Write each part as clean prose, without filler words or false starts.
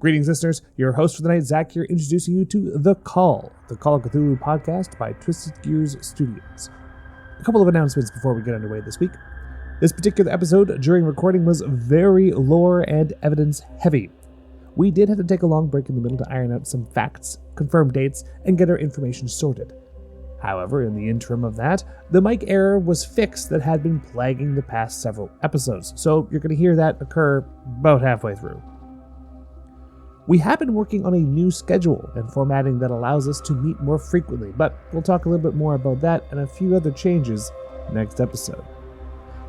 Greetings, listeners. Your host for the night, Zach, here, introducing you to The Call of Cthulhu podcast by Twisted Gears Studios. A couple of announcements before we get underway this week. This particular episode, during recording, was very lore and evidence heavy. We did have to take a long break in the middle to iron out some facts, confirm dates, and get our information sorted. However, in the interim of that, the mic error was fixed that had been plaguing the past several episodes, so you're going to hear that occur about halfway through. We have been working on a new schedule and formatting that allows us to meet more frequently, but we'll talk a little bit more about that and a few other changes next episode.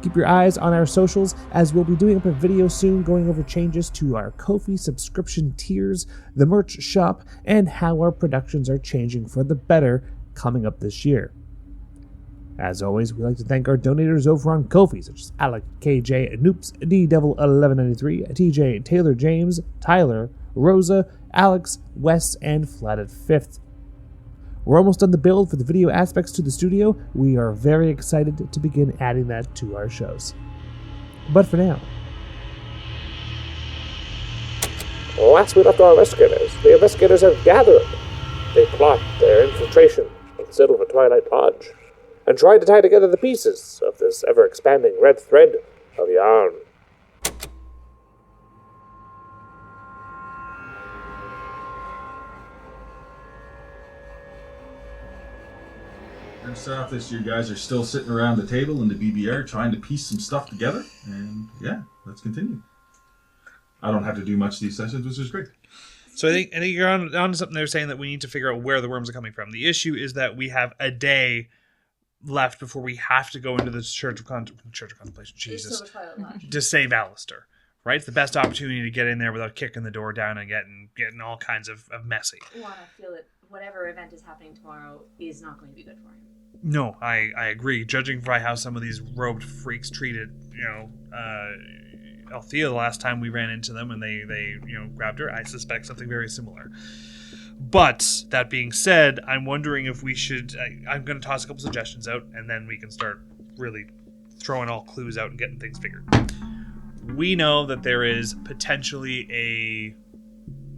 Keep your eyes on our socials, as we'll be doing up a video soon going over changes to our Ko-fi subscription tiers, the merch shop, and how our productions are changing for the better coming up this year. As always, we'd like to thank our donators over on Ko-fi, such as Alec, KJ, Noops, D-Devil1193, TJ, Taylor James, Tyler, Rosa, Alex, Wes, and Flatted Fifth. We're almost done the build for the video aspects to the studio. We are very excited to begin adding that to our shows. But for now... Last we left our investigators, the investigators have gathered. They plot their infiltration of the SIlver Twilight Lodge and try to tie together the pieces of this ever-expanding red thread of yarn. And start off this, you guys are still sitting around the table in the BBR trying to piece some stuff together, and yeah, let's continue. I don't have to do much these sessions, which is great. So I think you're on to something. They're saying that we need to figure out where the worms are coming from. The issue is that we have a day left before we have to go into the Church of Contemplation, Jesus, to save Alistair. Right, it's the best opportunity to get in there without kicking the door down and getting all kinds of messy. Well, I feel that whatever event is happening tomorrow is not going to be good for him. No, I agree. Judging by how some of these robed freaks treated, Althea the last time we ran into them and they grabbed her, I suspect something very similar. But that being said, I'm wondering if we should. I'm going to toss a couple suggestions out, and then we can start really throwing all clues out and getting things figured. We know that there is potentially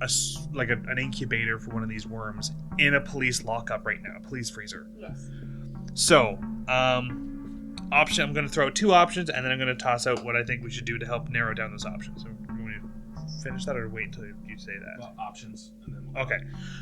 an incubator for one of these worms in a police lockup right now, a police freezer. Yes. So, I'm going to throw out two options, and then I'm going to toss out what I think we should do to help narrow down those options. So, you want to finish that, or wait until you say that? Well, options. And then Okay.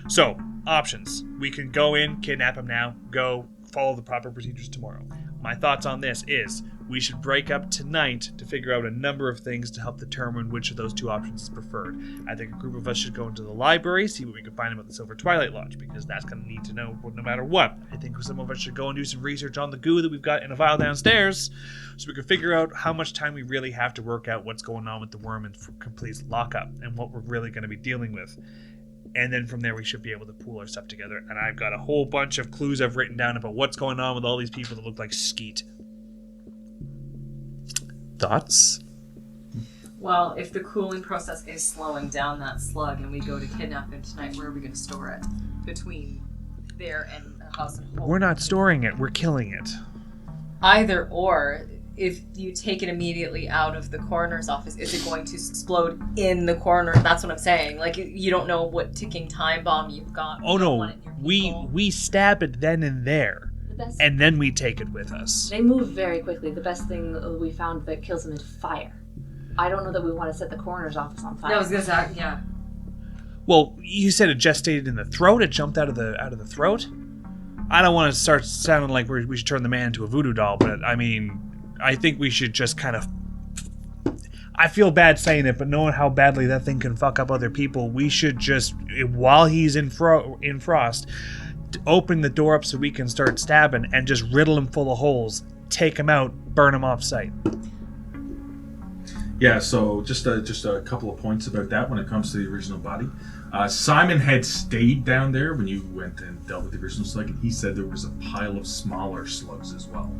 So, options. We can go in, kidnap him now, go follow the proper procedures tomorrow. My thoughts on this is we should break up tonight to figure out a number of things to help determine which of those two options is preferred. I think a group of us should go into the library, see what we can find about the SIlver Twilight Lodge, because that's going to need to know no matter what. I think some of us should go and do some research on the goo that we've got in a vial downstairs, so we can figure out how much time we really have to work out what's going on with the worm and complete lockup, and what we're really going to be dealing with. And then from there, we should be able to pool our stuff together. And I've got a whole bunch of clues I've written down about what's going on with all these people that look like skeet. Thoughts? Well, if the cooling process is slowing down that slug and we go to kidnap him tonight, where are we going to store it? Between there and the house and home. We're not storing it. We're killing it. Either or. If you take it immediately out of the coroner's office, is it going to explode in the coroner? That's what I'm saying. Like, you don't know what ticking time bomb you've got. Oh no, we stab it then and there, and then we take it with us. They move very quickly. The best thing we found that kills them is fire. I don't know that we want to set the coroner's office on fire. No, I was gonna say, yeah. Well, you said it gestated in the throat. It jumped out of the throat. I don't want to start sounding like we should turn the man into a voodoo doll, but I mean, I think we should just kind of... I feel bad saying it, but knowing how badly that thing can fuck up other people, we should just, while he's in frost, open the door up so we can start stabbing and just riddle him full of holes, take him out, burn him off sight. Yeah, so just a couple of points about that when it comes to the original body. Simon had stayed down there when you went and dealt with the original slug, and he said there was a pile of smaller slugs as well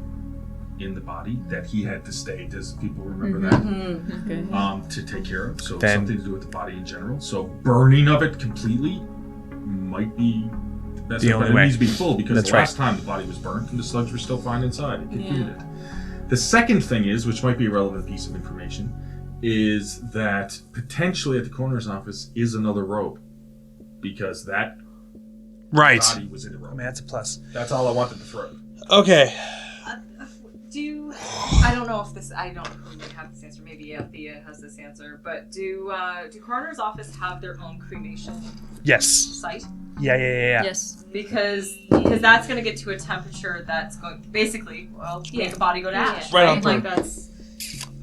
in the body that he had to stay. Does people remember that? To take care of. So something to do with the body in general. So burning of it completely might be the best. The only way. It needs to be full, because That's the last time the body was burnt and the slugs were still fine inside. It concluded. The second thing is, which might be a relevant piece of information, is that potentially at the coroner's office is another robe, because that Right. body was in a I robe. mean, that's a plus. That's all I wanted to throw. Okay. I don't know if this, I don't really have this answer. Maybe Thea has this answer. But do coroner's office have their own cremation Yes. site? Yeah. Yes. Because that's going to get to a temperature that's going to basically, make a body go to ash. Right on Like through. that's.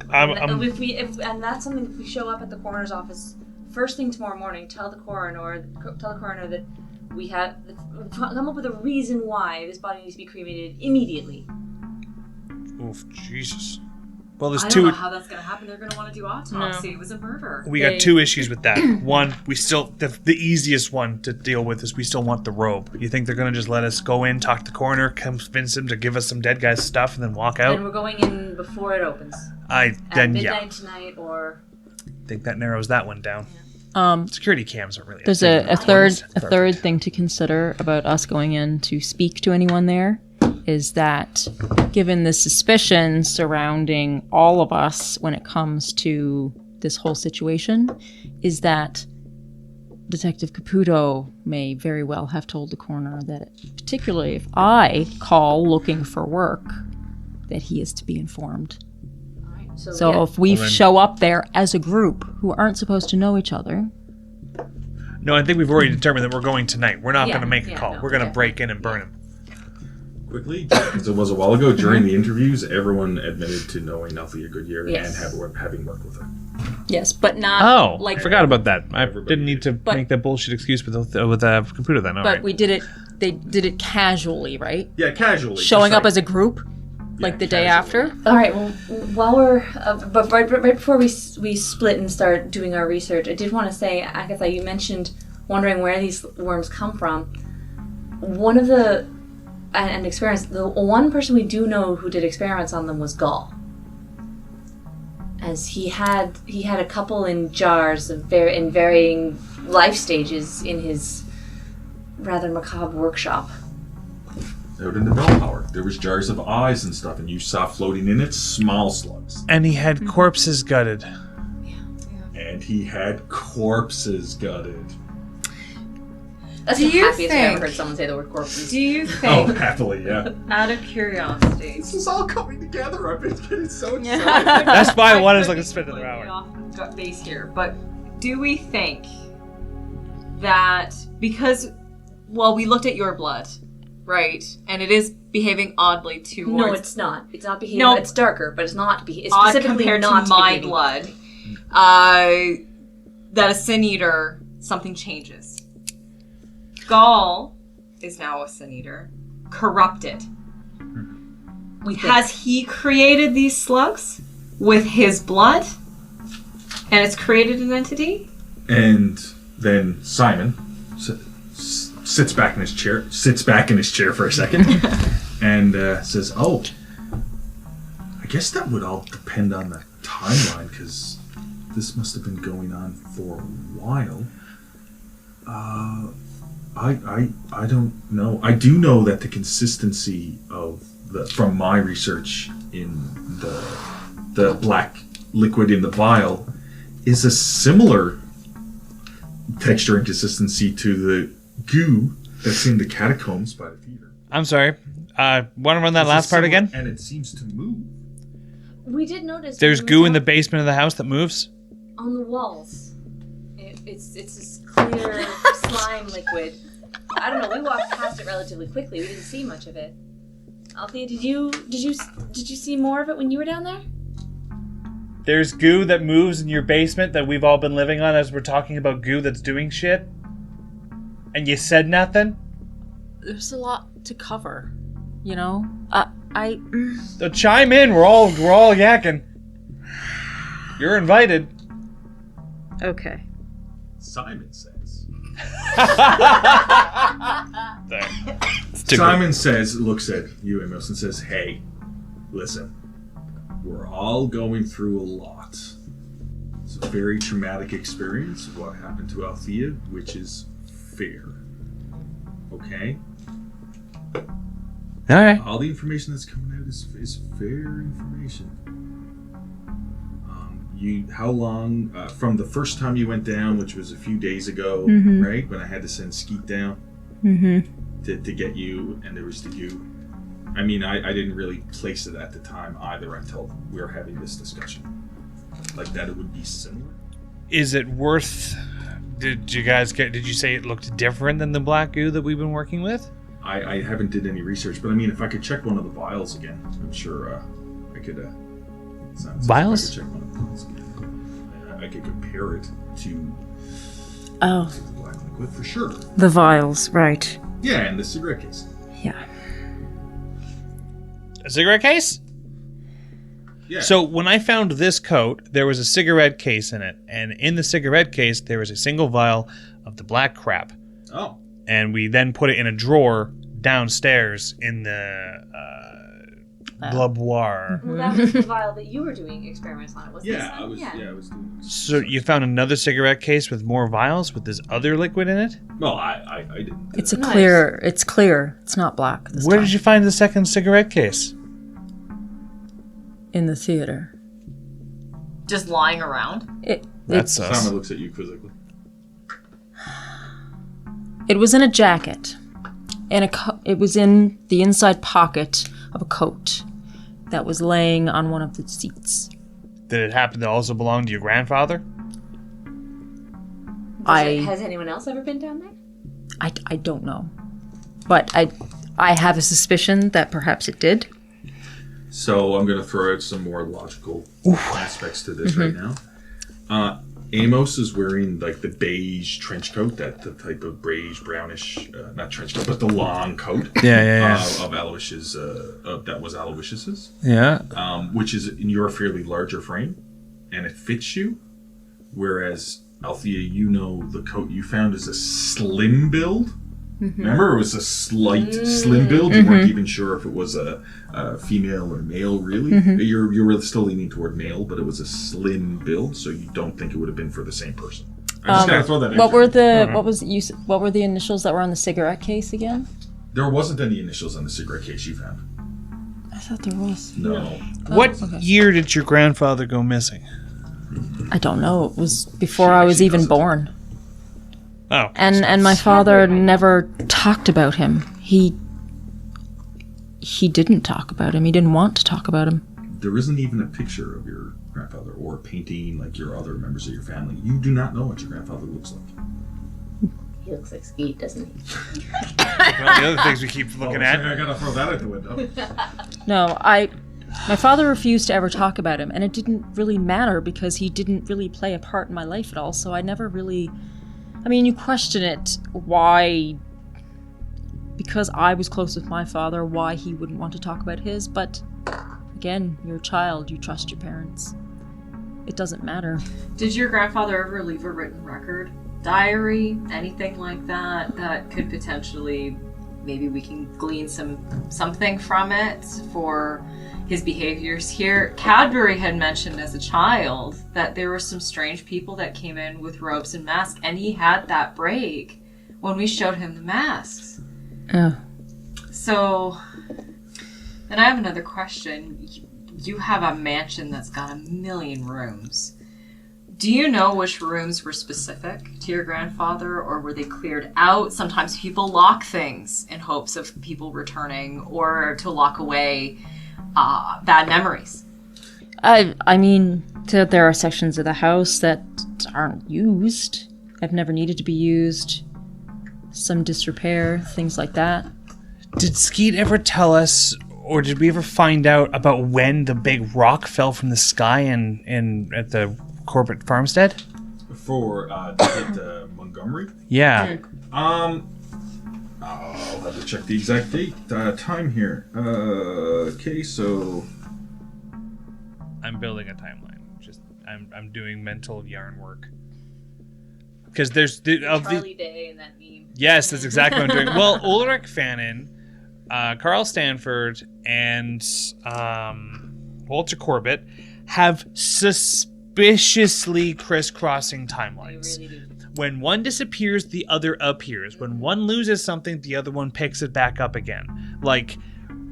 And that's something. If we show up at the coroner's office first thing tomorrow morning, tell the coroner that we have come up with a reason why this body needs to be cremated immediately. Oof, Jesus. Well, there's I don't know two. how that's going to happen. They're going to want to do autopsy. It was a murder. We got two issues with that. One, we still the easiest one to deal with is we still want the robe. You think they're gonna just let us go in, talk to the coroner, convince him to give us some dead guy's stuff, and then walk out? And we're going in before it opens. At Then midnight tonight, or I think that narrows that one down. Security cams are really. There's a third thing to consider about us going in to speak to anyone there, is that given the suspicion surrounding all of us when it comes to this whole situation, is that Detective Caputo may very well have told the coroner that, particularly if I call looking for work, that he is to be informed. So if we show up there as a group who aren't supposed to know each other. No, I think we've already determined that we're going tonight. We're not going to make a call. no, We're going to break in and burn him. Quickly, because it was a while ago, during the interviews, everyone admitted to knowing Althea Goodyear and having worked with her. Yes, but not I forgot about that. I didn't need to make that bullshit excuse with computer then. All but right. we did it. They did it casually, right? Yeah, casually. Showing up as a group, like the day after. All right. Well, while we're but right before we split and start doing our research, I did want to say, Agatha, you mentioned wondering where these worms come from. One of the the one person we do know who did experiments on them was Gall, as he had a couple in jars in varying life stages in his rather macabre workshop. Out in the Bellpower, there was jars of eyes and stuff, and you saw floating in it small slugs. And he had corpses gutted. And he had corpses gutted. That's Do the you happiest I've ever think- heard someone say the word corpses. Do you Oh, think, happily, yeah. out of curiosity, This is all coming together. I've been getting so excited. That's why I wanted us could to be spend another completely hour. off gut base here, but do we think that because, we looked at your blood, right, and it is behaving oddly towards. No, it's not. It's not behaving. No. It's darker, but it's not. It's odd specifically compared not to my behaving. blood, that a sin eater, something changes. Gall is now a sin eater, corrupted. Has he created these slugs with his blood? And it's created an entity? And then Simon sits back in his chair for a second and says, "Oh, I guess that would all depend on the timeline, because this must have been going on for a while. I don't know. I do know that the consistency of from my research in the black liquid in the vial is a similar texture and consistency to the goo that's in the catacombs by the theater. I'm sorry. Want to run that last part again? And it seems to move. We did notice There's goo in the basement of the house that moves? on the walls. It's this clear slime liquid. I don't know. We walked past it relatively quickly. We didn't see much of it. Althea, did you see more of it when you were down there? There's goo that moves in your basement that we've all been living on as we're talking about goo that's doing shit? And you said nothing? There's a lot to cover, you know. So chime in. We're all yakking. You're invited. Okay. Simon says. Stupid. Simon looks at you, Amos, and says, "Hey, listen. We're all going through a lot. It's a very traumatic experience, what happened to Althea, which is fair. Okay? All right. All the information that's coming out is fair information. how long from the first time you went down, which was a few days ago, right? When I had to send Skeet down to get you, and there was the you. I mean, I didn't really place it at the time either until we were having this discussion. Like that, it would be similar. Is it worth? Did you say it looked different than the black goo that we've been working with? I haven't did any research, but I mean, if I could check one of the vials again, I'm sure I could. Vials? If I could check one of the vials again. I could compare it to the black liquid for sure. The vials, right. Yeah, and the cigarette case. Yeah. A cigarette case? Yeah. So when I found this coat, there was a cigarette case in it, and in the cigarette case there was a single vial of the black crap. Oh. And we then put it in a drawer downstairs in the blubboir. Well, that was the vial that you were doing experiments on. Was Yeah, I was doing this. So you found another cigarette case with more vials with this other liquid in it? Well, I didn't. It's clear. It's clear. It's not black this Where time. did you find the second cigarette case? In the theater. Just lying around? That's us. Simon looks at you quizzically. It was in a jacket. It was in the inside pocket of a coat that was laying on one of the seats. Did it happen to also belong to your grandfather? Has anyone else ever been down there? I don't know. But I have a suspicion that perhaps it did. So I'm going to throw out some more logical aspects to this right now. Amos is wearing like the beige trench coat, the type of beige brownish, not trench coat, but the long coat. Of Aloysius, that was Aloysius's. Yeah. Which is in your fairly larger frame, and it fits you. Whereas Althea, the coat you found is a slim build. Remember, it was a slight slim build. You weren't even sure if it was a female or male, really. You were still leaning toward male, but it was a slim build, so you don't think it would have been for the same person. I'm just gonna throw that. What were the initials that were on the cigarette case again? There wasn't any initials on the cigarette case you found. I thought there was. No. What year did your grandfather go missing? I don't know. It was before I was even born. Oh. And my father never talked about him. He didn't talk about him. He didn't want to talk about him. There isn't even a picture of your grandfather or a painting like your other members of your family. You do not know what your grandfather looks like. He looks like Skeet, doesn't he? Well, the other things we keep looking at. I gotta throw that out the window. No, my father refused to ever talk about him, and it didn't really matter because he didn't really play a part in my life at all, so I never really... I mean, you question it, why... Because I was close with my father, why he wouldn't want to talk about his, but... Again, you're a child, you trust your parents. It doesn't matter. Did your grandfather ever leave a written record? Diary? Anything like that? That could potentially... Maybe we can glean something from it for his behaviors here. Cadbury had mentioned as a child that there were some strange people that came in with robes and masks, and he had that break when we showed him the masks. Oh. So, then I have another question. You have a mansion that's got 1 million rooms. Do you know which rooms were specific to your grandfather, or were they cleared out? Sometimes people lock things in hopes of people returning or to lock away bad memories. I mean, there are sections of the house that aren't used. I've never needed to be used. Some disrepair, things like that. Did Skeet ever tell us, or did we ever find out about when the big rock fell from the sky in at the corporate farmstead? For to hit Montgomery? Yeah. I'll have to check the exact date, time here. Okay, so... I'm building a timeline. I'm doing mental yarn work. Because there's... Charlie Day and that meme. Yes, that's exactly what I'm doing. Well, Ulrich Fannin, Carl Stanford, and Walter Corbett have suspiciously crisscrossing timelines. They really do. When one disappears, the other appears. When one loses something, the other one picks it back up again. Like,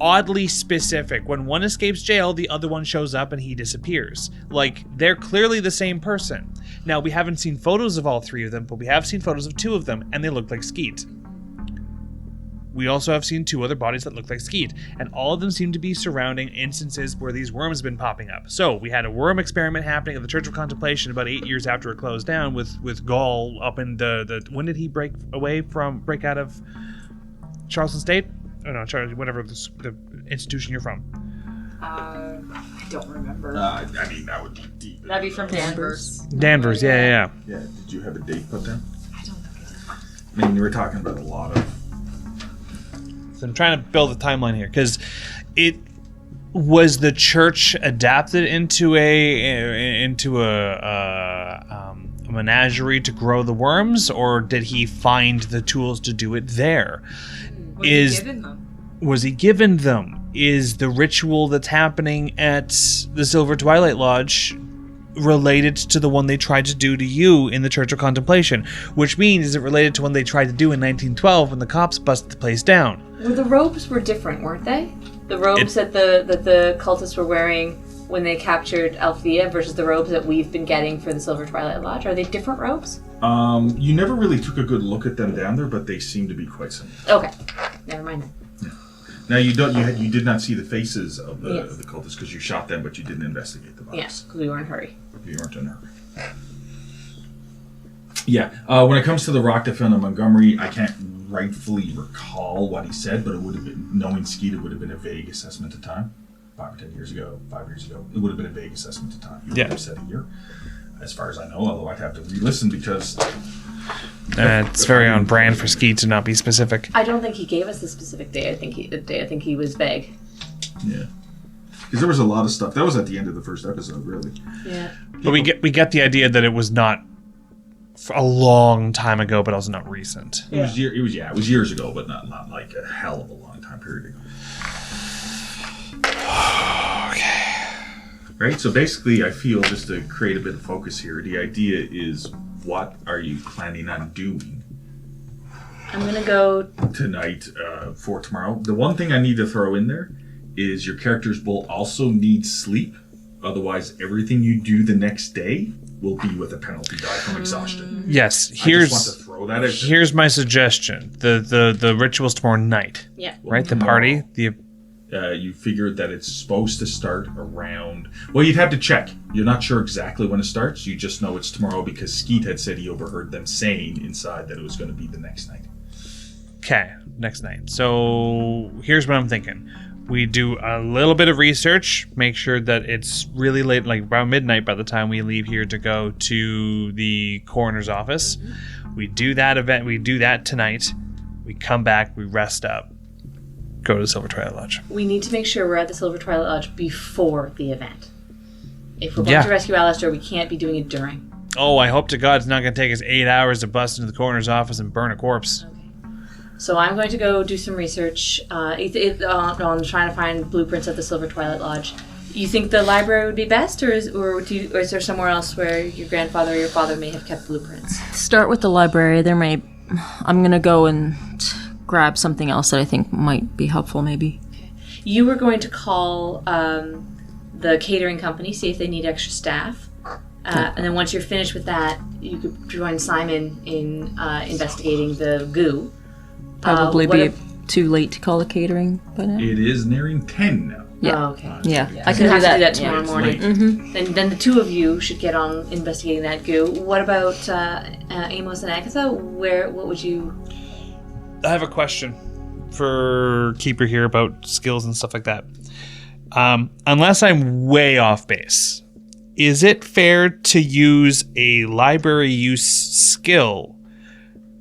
oddly specific. When one escapes jail, the other one shows up and he disappears. Like, they're clearly the same person. Now, we haven't seen photos of all 3 of them, but we have seen photos of 2 of them, and they look like Skeet. We also have seen 2 other bodies that look like Skeet, and all of them seem to be surrounding instances where these worms have been popping up. So, we had a worm experiment happening at the Church of Contemplation about 8 years after it closed down with Gaul up in the when did he break out of Charleston State? Oh no, whatever the institution you're from. I don't remember. I mean, that would be deep. That'd be from Danvers. Danvers, yeah. Yeah, did you have a date put down? I don't think I I mean, you were talking about a lot of... So I'm trying to build a timeline here, because it was the church adapted into a menagerie to grow the worms, or did he find the tools to do it there? Was he given them? Is the ritual that's happening at the SIlver Twilight Lodge related to the one they tried to do to you in the Church of Contemplation? Which means, is it related to one they tried to do in 1912 when the cops busted the place down? Well, the robes were different, weren't they? The robes that the cultists were wearing when they captured Althea versus the robes that we've been getting for the SIlver Twilight Lodge. Are they different robes? You never really took a good look at them down there, but they seem to be quite similar. Okay, never mind then. Now you did not see the faces of the cultists because you shot them, but you didn't investigate the bodies. Yes, because we were in a hurry. You weren't in a hurry. Yeah. When it comes to the rock that fell in Montgomery, I can't rightfully recall what he said, but it would have been, knowing Skeet, it would have been a vague assessment of time. 5 or 10 years ago, 5 years ago, it would have been a vague assessment of time. He would have said a year, as far as I know. Although I'd have to re-listen because. It's very on brand for Skeet to not be specific. I don't think he gave us the specific day. I think he was vague. Yeah, because there was a lot of stuff that was at the end of the first episode, really. Yeah, but we get the idea that it was not a long time ago, but also not recent. It was years ago, but not like a hell of a long time period ago. Okay. Right. So basically, I feel, just to create a bit of focus here, the idea is, what are you planning on doing? I'm gonna go tonight for tomorrow. The one thing I need to throw in there is your characters will also need sleep. Otherwise, everything you do the next day will be with a penalty die from exhaustion. Yes. I just want to throw that out. Here's my suggestion. The ritual's tomorrow night. Yeah. Right. The party. You figured that it's supposed to start around... Well, you'd have to check. You're not sure exactly when it starts. You just know it's tomorrow because Skeet had said he overheard them saying inside that it was going to be the next night. Okay, next night. So here's what I'm thinking. We do a little bit of research, make sure that it's really late, like around midnight by the time we leave here to go to the coroner's office. We do that event. We do that tonight. We come back. We rest up. Go to the SIlver Twilight Lodge. We need to make sure we're at the SIlver Twilight Lodge before the event. If we're going to rescue Alistair, we can't be doing it during. Oh, I hope to God it's not going to take us 8 hours to bust into the coroner's office and burn a corpse. Okay. So I'm going to go do some research on trying to find blueprints at the SIlver Twilight Lodge. You think the library would be best, or is there somewhere else where your grandfather or your father may have kept blueprints? Start with the library. I'm going to go and grab something else that I think might be helpful, maybe. You were going to call the catering company, see if they need extra staff. And then once you're finished with that, you could join Simon in investigating the goo. Probably too late to call the catering by now. It is nearing 10 now. Yeah. Oh, okay. Yeah. I can have to do that tomorrow it's morning. Mm-hmm. Then the two of you should get on investigating that goo. What about Amos and Agatha? What would you... I have a question for Keeper here about skills and stuff like that. Unless I'm way off base, is it fair to use a library use skill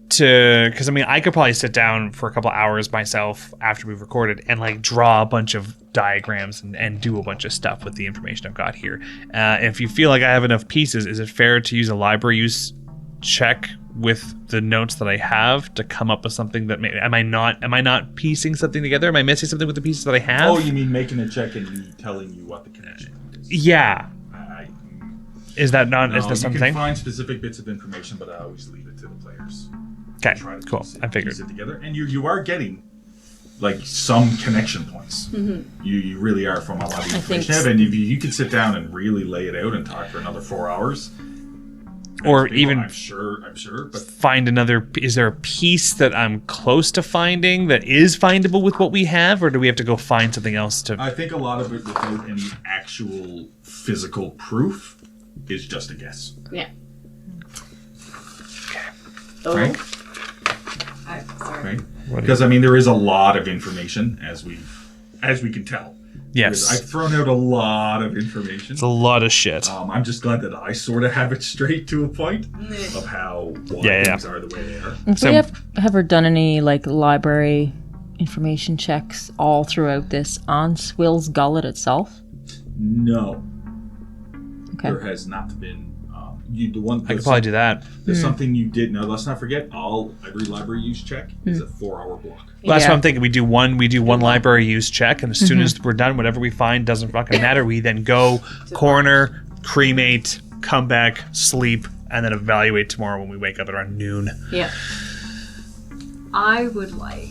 because I could probably sit down for a couple hours myself after we've recorded and like draw a bunch of diagrams and do a bunch of stuff with the information I've got here. If you feel like I have enough pieces, is it fair to use a library use check with the notes that I have to come up with something that am I not piecing something together? Am I missing something with the pieces that I have? Oh, you mean making a check and me telling you what the connection is? Yeah. Is that not? No, is that something? You can find specific bits of information, but I always leave it to the players. Okay, cool. I figured. Piece it together, and you are getting like some connection points. Mm-hmm. You really are from a lot of the information. And if you could sit down and really lay it out and talk for another 4 hours. Or people, even I'm sure, but find another. Is there a piece that I'm close to finding that is findable with what we have, or do we have to go find something else to? I think a lot of it without any actual physical proof is just a guess. Yeah. Right? Sorry. Right? Because I mean, there is a lot of information as we can tell. Yes. I've thrown out a lot of information. It's a lot of shit. I'm just glad that I sort of have it straight to a point of why things are the way they are. Have we ever done any like library information checks all throughout this on Swill's Gullet itself? No. Okay. There has not been. I could probably do that. There's something you did. Now, let's not forget, every library use check is a 4-hour block. Well, that's what I'm thinking. We do one library use check, and as soon as we're done, whatever we find doesn't fucking matter. We then go corner, cremate, come back, sleep, and then evaluate tomorrow when we wake up at around noon. Yeah. I would like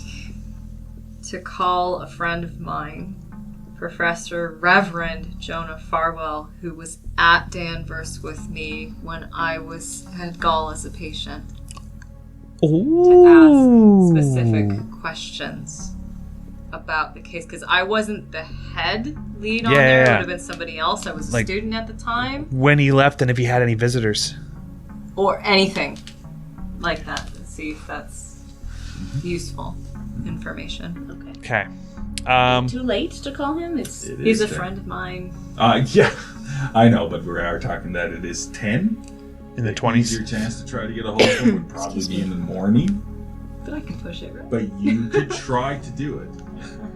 to call a friend of mine, Professor Reverend Jonah Farwell, who was at Danvers with me when I had Gall as a patient, to ask specific questions about the case, because I wasn't the head lead on there. It would have been somebody else. I was a student at the time. When he left, and if he had any visitors. Or anything like that. Let's see if that's useful information. Okay. Too late to call him? He's a friend of mine. Yeah, I know, but we are talking that it is 10. In the 20s. Your chance to try to get a hold of him would probably be in the morning. But I can push it, right? But you could try to do it.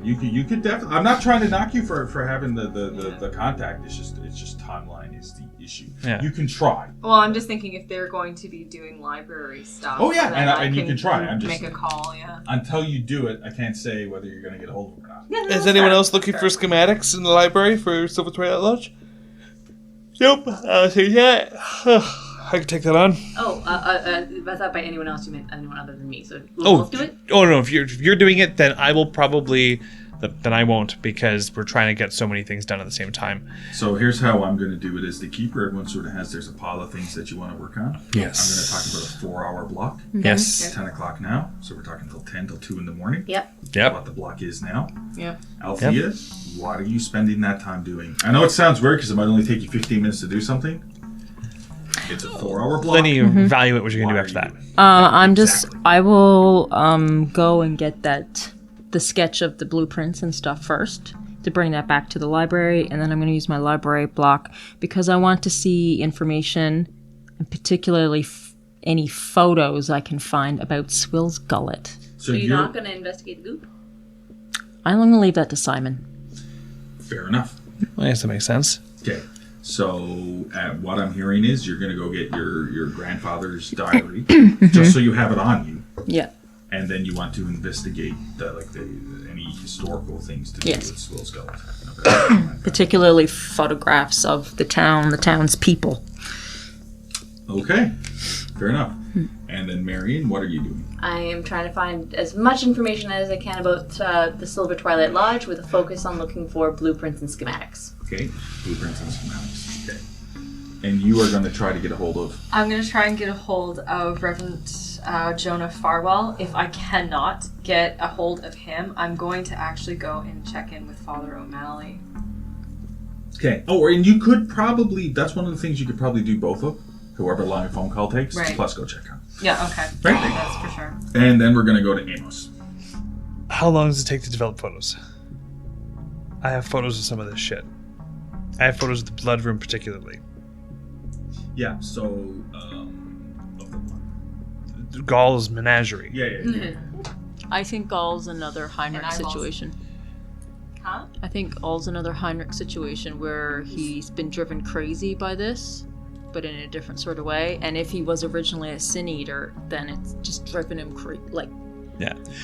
You could definitely. I'm not trying to knock you for having the contact. It's just timeline is the issue. Yeah. You can try. Well, I'm just thinking if they're going to be doing library stuff. Oh yeah, and you can try. I'm just make a call. Yeah. Until you do it, I can't say whether you're going to get a hold of him or not. Yeah, is anyone else looking for schematics in the library for Silver Twilight Lodge? Nope. I can take that on. Oh, I thought by anyone else you meant anyone other than me. So we'll both do it? Oh, no. If you're doing it, then I will probably... Then I won't, because we're trying to get so many things done at the same time. So here's how I'm going to do it as the keeper. Everyone sort of has, there's a pile of things that you want to work on. Yes. I'm going to talk about a 4-hour block. Yes. It's 10 o'clock now, so we're talking till 10 till 2 in the morning. Yep. That's what the block is now. Yep. Althea, what are you spending that time doing? I know it sounds weird because it might only take you 15 minutes to do something. It's a 4-hour block. Then you evaluate what you're going to do after that. I will go and get the sketch of the blueprints and stuff first to bring that back to the library, and then I'm going to use my library block because I want to see information, and particularly any photos I can find about Swill's Gullet. So you're not going to investigate the goop? I'm going to leave that to Simon. Fair enough. Well, I guess that makes sense. Okay. So what I'm hearing is you're going to go get your grandfather's diary, just so you have it on you. Yeah. And then you want to investigate any historical things to do with Swill's Gullet. Okay. Particularly photographs of the town's people. Okay, fair enough. And then Marion, what are you doing? I am trying to find as much information as I can about the SIlver Twilight Lodge with a focus on looking for blueprints and schematics. Okay, blueprints and schematics. Okay. And you are going to try to get a hold of? I'm going to try and get a hold of Reverend Jonah Farwell. If I cannot get a hold of him, I'm going to actually go and check in with Father O'Malley. Okay. Oh, and you could probably, that's one of the things you could probably do both of. Whoever line phone call takes, plus go check out. Yeah, okay. Right? That's for sure. And then we're going to go to Amos. How long does it take to develop photos? I have photos of some of this shit. I have photos of the blood room particularly. Yeah, so... Gall's menagerie. Yeah. I think Gall's another Heinrich situation. Huh? I think Gall's another Heinrich situation where he's been driven crazy by this, but in a different sort of way. And if he was originally a sin eater, then it's just driven him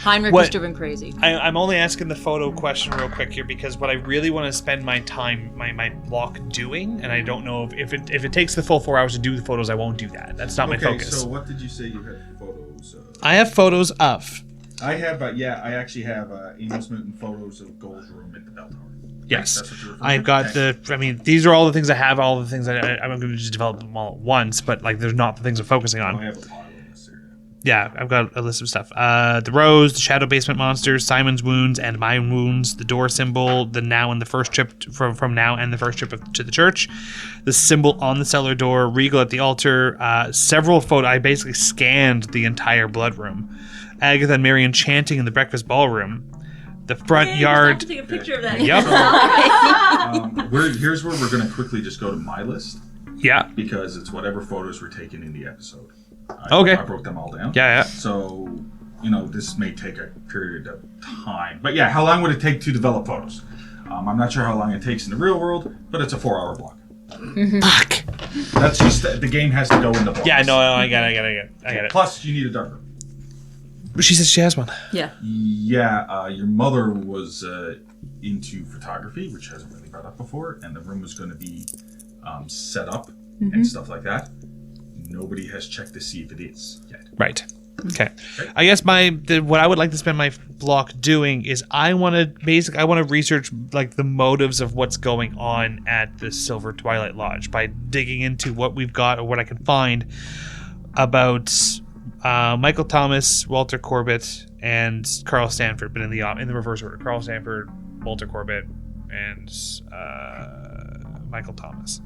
Heinrich was driven crazy. I'm only asking the photo question real quick here because what I really want to spend my time, my block doing, and I don't know if it takes the full 4 hours to do the photos, I won't do that. That's not my focus. So what did you say you had photos of? I have photos of I have, I actually have Amos Mountain photos of Gold's room at the bell tower. Yes. That's what you're referring I've to? got Okay. these are all the things I have, all the things I'm going to just develop them all at once, but like there's not the things I'm focusing on. I have a pile in this area. Yeah, I've got a list of stuff. The rose, the shadow basement monsters, Simon's wounds and my wounds, the door symbol, the now and the first trip from now and the first trip to the church, the symbol on the cellar door, regal at the altar, several photos. I basically scanned the entire blood room. Agatha and Marion chanting in the breakfast ballroom. The front yard. Take a picture of that. Yep. Here's where we're going to quickly just go to my list. Yeah. Because it's whatever photos were taken in the episode. Okay. I broke them all down. Yeah. So, this may take a period of time. But yeah, how long would it take to develop photos? I'm not sure how long it takes in the real world, but it's a 4-hour block. Fuck. That's just, the game has to go into blocks. Yeah, no, I get it. Plus, you need a dark room. She says she has one. Yeah. Yeah, your mother was into photography, which hasn't really brought up before, and the room was going to be set up and stuff like that. Nobody has checked to see if it is yet. Right. Okay. I guess what I would like to spend my block doing is I want to research like the motives of what's going on at the SIlver Twilight Lodge by digging into what we've got or what I can find about Michael Thomas, Walter Corbett, and Carl Stanford, but in the reverse order: Carl Stanford, Walter Corbett, and Michael Thomas.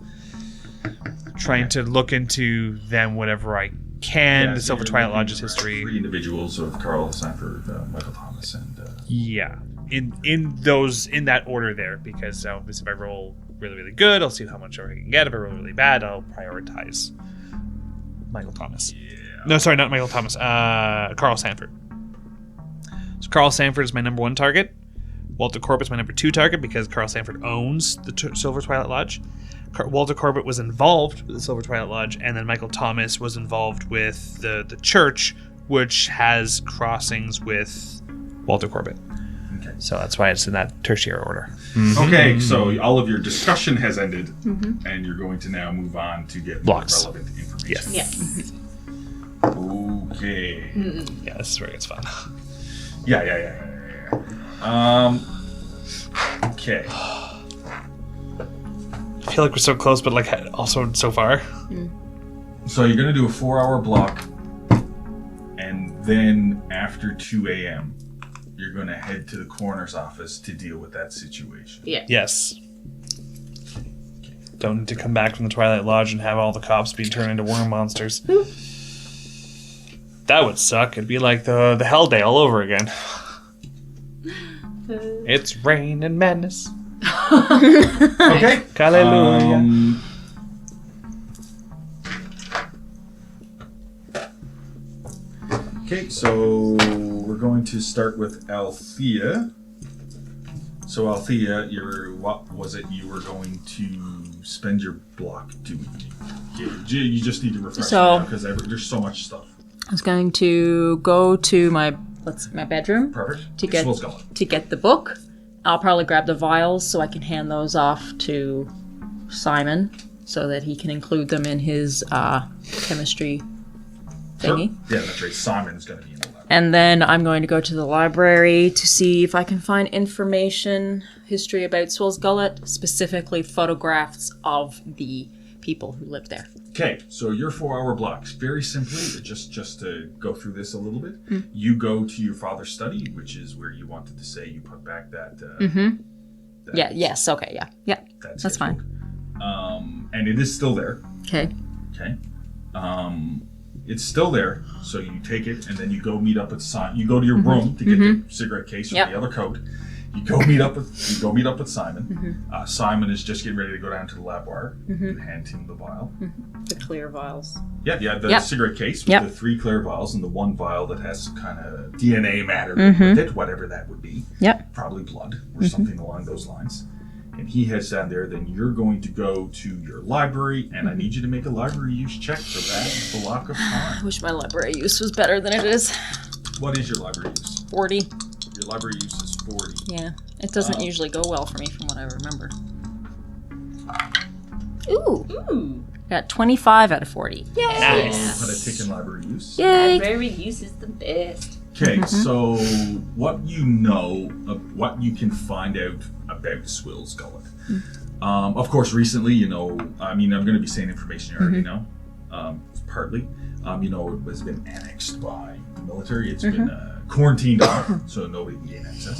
Trying to look into them whenever I can. The SIlver Twilight Lodge's history. 3 individuals of Carl Stanford, Michael Thomas, and yeah, in that order there, because obviously if I roll really really good, I'll see how much I can get. If I roll really bad, I'll prioritize Michael Thomas. Yeah. No, sorry, not Michael Thomas. Carl Stanford. So Carl Stanford is my number 1 target. Walter Corbett's my number 2 target because Carl Stanford owns the SIlver Twilight Lodge. Walter Corbett was involved with the SIlver Twilight Lodge, and then Michael Thomas was involved with the church, which has crossings with Walter Corbett. Okay. So that's why it's in that tertiary order. Okay, so all of your discussion has ended, and you're going to now move on to get Blocks. relevant information. Yes. Yes. Okay. Yeah, this is where it gets fun. Yeah. Okay. I feel like we're so close, but like also so far. So you're going to do a 4-hour block, and then after 2 a.m., you're going to head to the coroner's office to deal with that situation. Yeah. Yes. Don't need to come back from the Twilight Lodge and have all the cops be turned into worm monsters. That would suck. It'd be like the Hell Day all over again. It's rain and madness. Okay. Hallelujah. Okay, so we're going to start with Althea. So Althea, what was it you were going to spend your block doing? You just need to refresh So- me because there's so much stuff. I was going to go to my bedroom Perfect. to get Swill's going. the book. I'll probably grab the vials so I can hand those off to Simon so that he can include them in his chemistry thingy. Sure. Yeah, that's right. Simon's going to be in the lab. And then I'm going to go to the library to see if I can find history about Swill's Gullet, specifically photographs of the people who lived there. Okay, so your 4-hour blocks, very simply, just to go through this a little bit, you go to your father's study, which is where you wanted to say you put back that. Yes. Okay. Yeah. That's fine. And it is still there. Okay. Okay. It's still there, so you take it and then you go meet up with Simon. You go to your room to get the cigarette case or the other coat. You go meet up with Simon. Simon is just getting ready to go down to the lab wire. You hand him the vial. The clear vials. Yeah, the cigarette case with the 3 clear vials and the 1 vial that has some kind of DNA matter with it, whatever that would be. Yep. Probably blood or something along those lines. And he heads down there. Then you're going to go to your library, and I need you to make a library use check for that block of time. I wish my library use was better than it is. What is your library use? 40. Your library use is 40. Yeah. It doesn't usually go well for me from what I remember. Ooh. Got 25 out of 40. Yay! Nice. Put a tick in library use. Yay! Library use is the best. Okay, so what you know, what you can find out about Swill's Gullet. Of course, recently, you know, I mean, I'm going to be saying information you already know, partly. You know, it has been annexed by the military. It's been quarantined off, so nobody can gain access.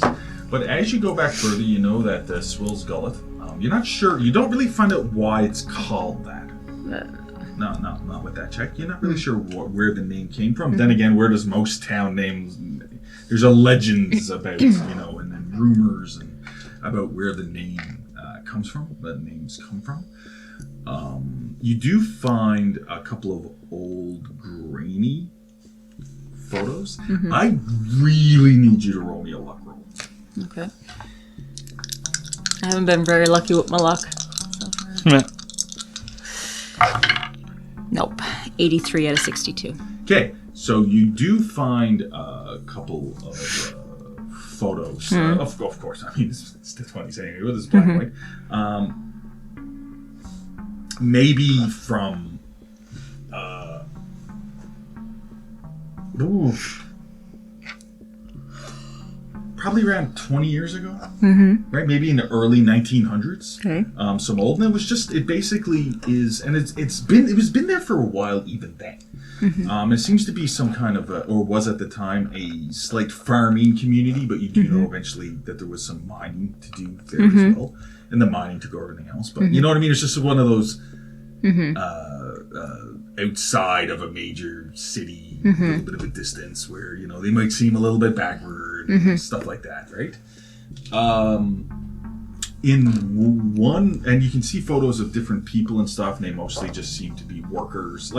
But as you go back further, you know that Swill's Gullet, you're not sure, you don't really find out why it's called that. No, not with that check. You're not really sure where the name came from. Then again, where does most town names... There's a legends about, you know, and then rumors and about where the name comes from, the names come from. You do find a couple of old, grainy photos. I really need you to roll me a luck roll. Okay. I haven't been very lucky with my luck so far. Nope. 83 out of 62. Okay, so you do find a couple of photos. Of course, I mean, it's the 20s anyway, with this black and white. Maybe from... probably around 20 years ago, right? Maybe in the early 1900s. Okay. Some old, and it basically is, and it's been there for a while even then. It seems to be some kind of, or was at the time, a slight farming community, but you do know eventually that there was some mining to do there as well, and the mining took over everything else. But you know what I mean? It's just one of those outside of a major city, a little bit of a distance where, you know, they might seem a little bit backward and stuff like that, right? In one, and you can see photos of different people and stuff, and they mostly just seem to be workers,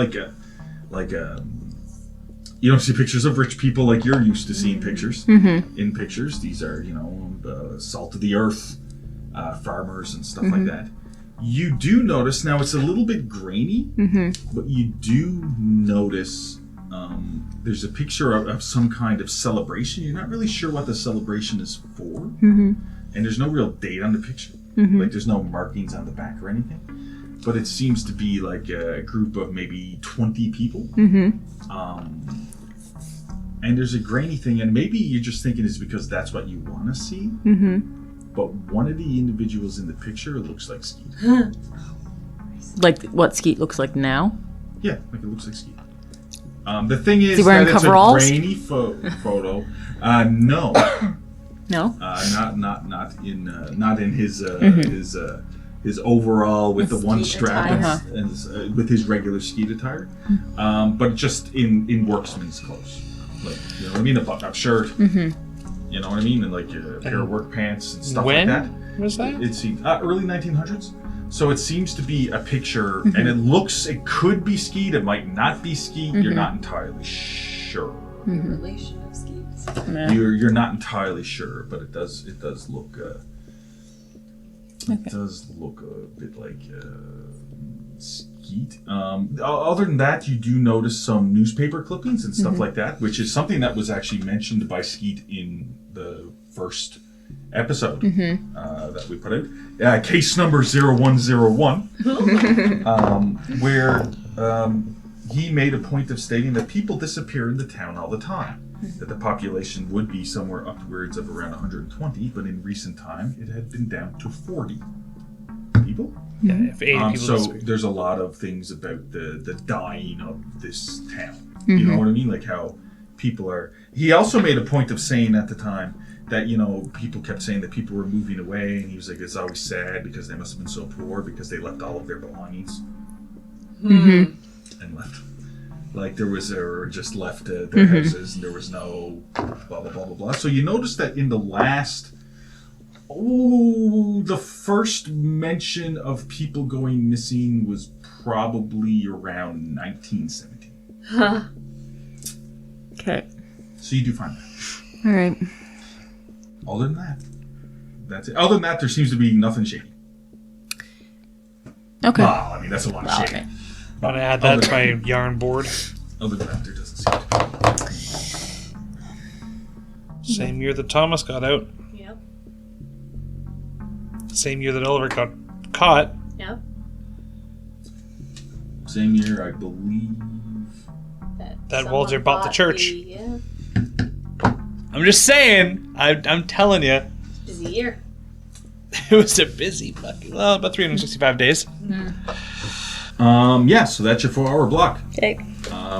you don't see pictures of rich people like you're used to seeing pictures. In pictures, these are, you know, salt of the earth farmers and stuff like that. You do notice, now it's a little bit grainy, but you do notice there's a picture of some kind of celebration. You're not really sure what the celebration is for, and there's no real date on the picture. Like, there's no markings on the back or anything. But it seems to be like a group of maybe 20 people. And there's a grainy thing, and maybe you're just thinking it's because that's what you want to see. But one of the individuals in the picture looks like Skeet. Like what Skeet looks like now? Yeah, like it looks like Skeet. The thing is he wearing that it's coveralls? a grainy photo. No. No? Not in his overall with the one strap and with his regular Skeet attire, but just in worksman's clothes, like, you know what I mean, a button-up shirt, you know what I mean, and like a pair of work pants and stuff like that. When was that? It's early 1900s. So it seems to be a picture, and it could be Skeet, it might not be Skeet. You're not entirely sure. Relation of Skeets. You're not entirely sure, but it does look. It does look a bit like Skeet. Other than that, you do notice some newspaper clippings and stuff like that, which is something that was actually mentioned by Skeet in the first episode that we put out. Case number 0101, where he made a point of stating that people disappear in the town all the time. That the population would be somewhere upwards of around 120, but in recent time it had been down to 40 people. Yeah, if 80 people so disappear. there's a lot of things about the dying of this town. You know what I mean? Like how people are... He also made a point of saying at the time that, you know, people kept saying that people were moving away, and he was like, it's always sad because they must have been so poor because they left all of their belongings and left. Like there was, or just left their houses, and there was no blah, blah, blah, blah, blah. So you notice that in the last, the first mention of people going missing was probably around 1917. Okay. So you do find that. All right. Other than that, that's it. Other than that, there seems to be nothing shady. Okay. Well, I mean, that's a lot of shady. Okay. I'm gonna add that to my yarn board. Other than that, there doesn't seem to be. Same year that Thomas got out. Yep. Same year that Oliver got caught. Yep. Same year, I believe. That Walter bought the church. I'm just saying. I'm telling you. Busy year. It was a busy fucking... Well, about 365 days. So that's your 4-hour block. Okay.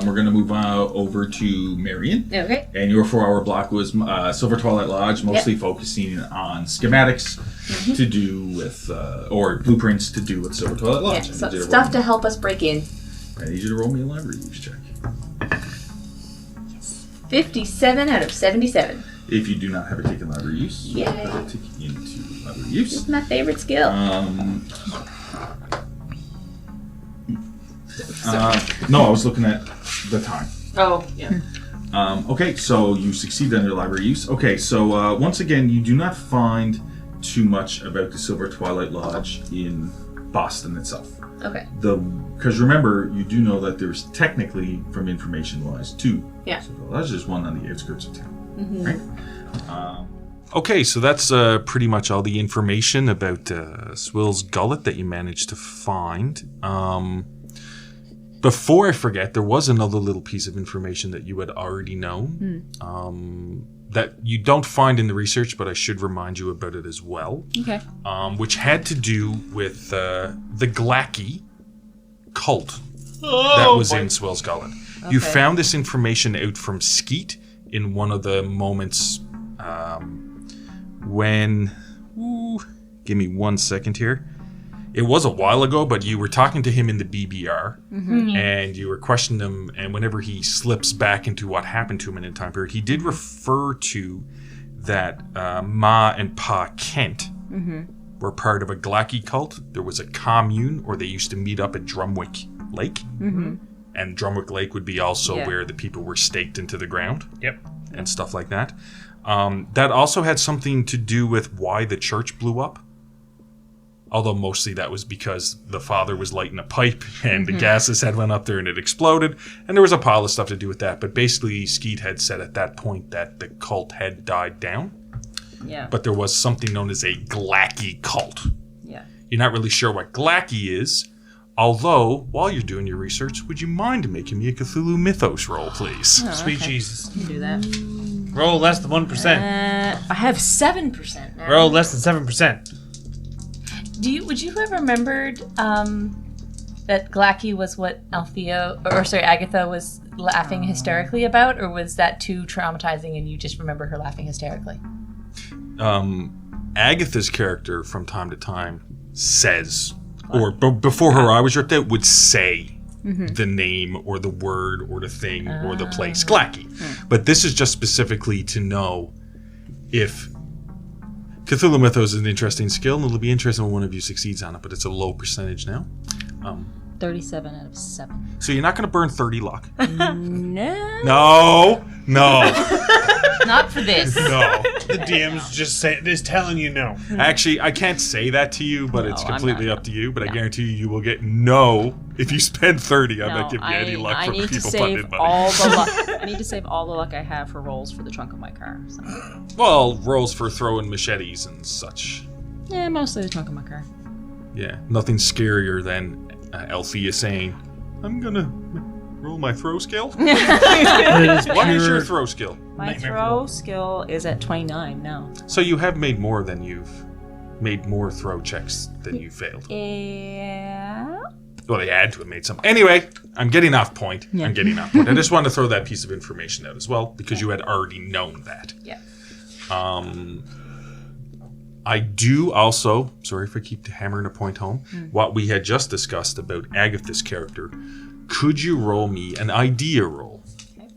We're going to move over to Marion. Okay. And your 4-hour block was SIlver Twilight Lodge, mostly focusing on schematics to do with, or blueprints to do with SIlver Twilight Lodge. Yeah, so stuff to help us break in. I need you to roll me a library use check. 57 out of 77. If you do not have a taken library use, Yay. I'll take you into library use. This is my favorite skill. No, I was looking at the time. Oh, yeah. Okay, so you succeed on your library use. Okay, so once again, you do not find too much about the SIlver Twilight Lodge in Boston itself. Okay. Because remember, you do know that there's technically, from information-wise, 2 Yeah. SIlver Lodges. There's one on the outskirts of town, right? Okay, so that's pretty much all the information about Swill's Gullet that you managed to find. Before I forget, there was another little piece of information that you had already known that you don't find in the research, but I should remind you about it as well. Okay. Which had to do with the Glacky cult that was in Swill's Gullet. You found this information out from Skeet in one of the moments when... give me 1 second here. It was a while ago, but you were talking to him in the BBR, and you were questioning him, and whenever he slips back into what happened to him in a time period, he did refer to that Ma and Pa Kent were part of a Glacky cult. There was a commune, or they used to meet up at Drumwick Lake, and Drumwick Lake would be also where the people were staked into the ground. Yep. And stuff like that. That also had something to do with why the church blew up. Although mostly that was because the father was lighting a pipe and the gases had went up there and it exploded. And there was a pile of stuff to do with that. But basically, Skeet had said at that point that the cult had died down. Yeah. But there was something known as a Glacky cult. Yeah. You're not really sure what Glacky is. Although, while you're doing your research, would you mind making me a Cthulhu Mythos roll, please? Oh, Sweet okay. Jesus. You can do that. Roll less than 1%. I have 7% now. Roll less than 7%. Would you have remembered that Glacky was what Agatha was laughing hysterically about, or was that too traumatizing and you just remember her laughing hysterically? Agatha's character from time to time says, or before her eye was ripped out, would say the name or the word or the thing or the place, Glacky. But this is just specifically to know if Cthulhu Mythos is an interesting skill, and it'll be interesting when one of you succeeds on it, but it's a low percentage now. 37 out of 7. So you're not going to burn 30 luck. No. No. Not for this. No. The DM's just telling you no. Actually, I can't say that to you, but it's I'm completely not. up to you. But I guarantee you will get no if you spend 30. I'm not giving you any luck I for need to people putting save in money. all the luck. I need to save all the luck I have for rolls for the trunk of my car. So. Well, rolls for throwing machetes and such. Yeah, mostly the trunk of my car. Yeah, nothing scarier than Althea saying, I'm gonna roll my throw skill? What is your throw skill? My Nightmare throw skill is at 29 now. So you have made more throw checks than you failed. Yeah. Well, they had to have made some. Anyway, I'm getting off point. Yeah. I just wanted to throw that piece of information out as well, because you had already known that. Yeah. I do also, sorry if I keep hammering a point home, what we had just discussed about Agatha's character. Could you roll me an idea roll? Okay.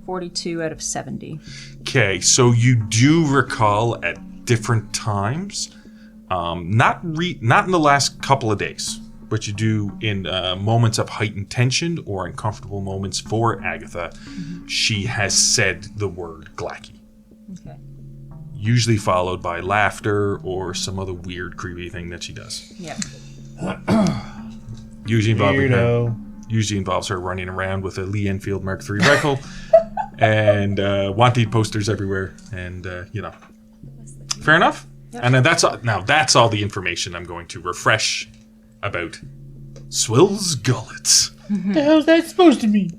42 out of 70. Okay, so you do recall at different times, not in the last couple of days, but you do in moments of heightened tension or uncomfortable moments for Agatha, she has said the word Glacky. Okay. Usually followed by laughter or some other weird, creepy thing that she does. Yeah. Usually involves her running around with a Lee Enfield Mark III rifle and wanted posters everywhere, and fair enough. Yep. And then that's all the information I'm going to refresh about Swill's Gullets. What the hell's that supposed to mean?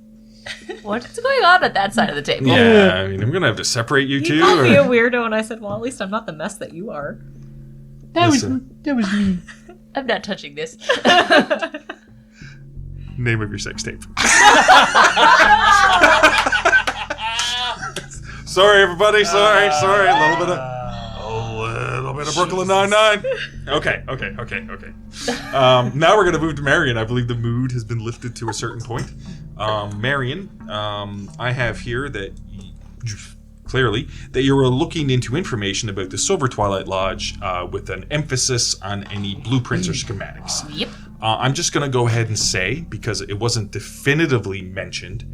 What's going on at that side of the table? Yeah, I mean, I'm gonna have to separate you two. You called me a weirdo, and I said, well, at least I'm not the mess that you are. That was me. I'm not touching this. Name of your sex tape. Sorry, everybody. Sorry. A little bit of Brooklyn Nine-Nine. Okay. Now we're gonna move to Marion. I believe the mood has been lifted to a certain point. Marion, I have here that clearly that you were looking into information about the SIlver Twilight Lodge with an emphasis on any blueprints or schematics. Yep. I'm just going to go ahead and say, because it wasn't definitively mentioned,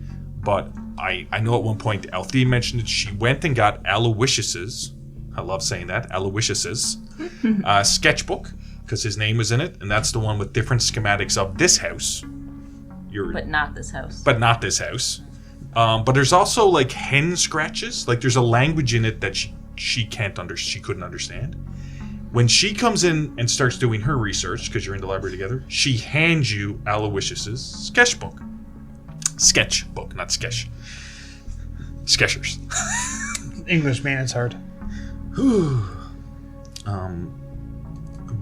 but I know at one point Althea mentioned it, she went and got Aloysius's, I love saying that, Aloysius's sketchbook, because his name was in it, and that's the one with different schematics of this house. But not this house. But there's also like hen scratches. Like there's a language in it that she couldn't understand. When she comes in and starts doing her research, because you're in the library together, she hands you Aloysius's sketchbook. Sketchbook, not sketch. Sketchers. English, man, it's hard.